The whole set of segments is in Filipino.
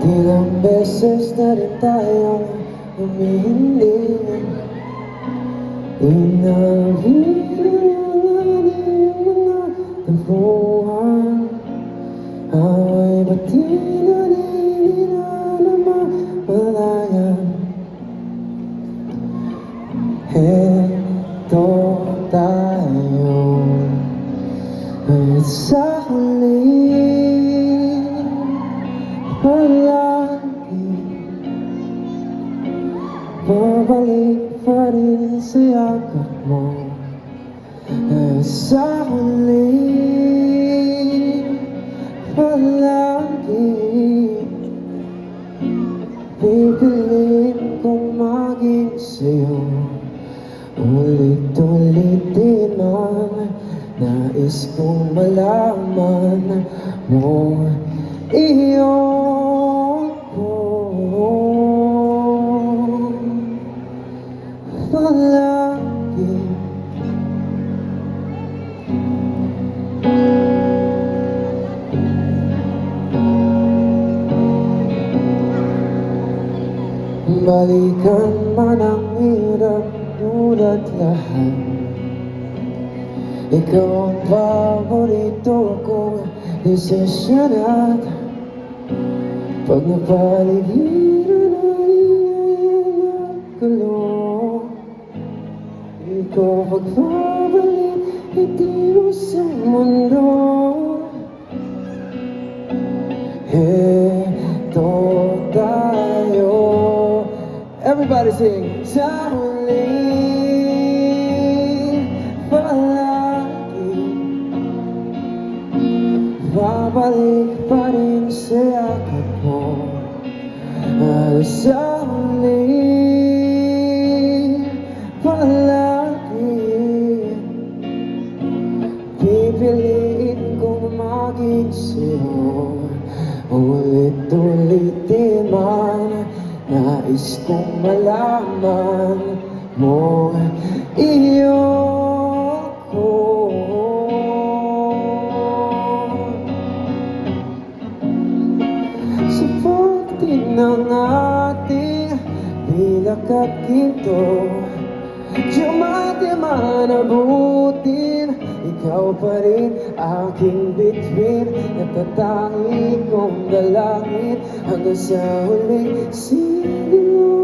Ilang beses na rin tayong humihindig. Inahilan ang mga tampuhan. Away ba't di na namamalayan? Heto tayo at sa huli palagi babalik pa rin sa yakap mo. At sa huli palagi pipiliin kong maging sa'yo. Ulit-ulitin man, nais kong malaman mo iyon ko palagi. Balikan man ang hirap, ngunit lahat ikaw ang paborito kong desisyon. At pag napaligiran ay ang gulo, ikaw pagbabalik itiro sa mundo. Heto tayo. Everybody sing. Sa huli palagi babalik pa rin sa yakap mo. Sa huli palagi pipiliin kong maging sa'yo. Ulit-ulitin man, nais kong malaman mo iyon ko. Sa pagtingin ng ating bilak at ginto, Diyamante man abutin, ikaw pa rin aking bituin. Natatangi kong dalangin hanggang sa huling sigaw.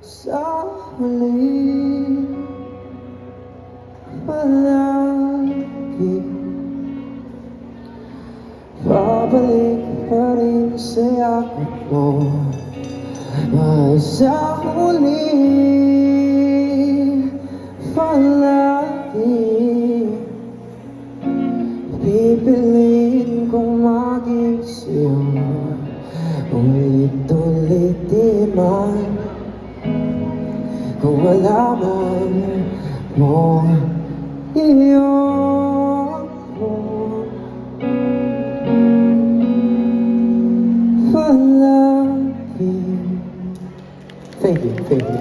Sa huli palagi babalik pa rin sa yakap mo. Sa huli palagi pipiliin kong maging sa'yo. Ulit-ulitin man, kung malaman mo iyon mo palagi. Thank you, thank you.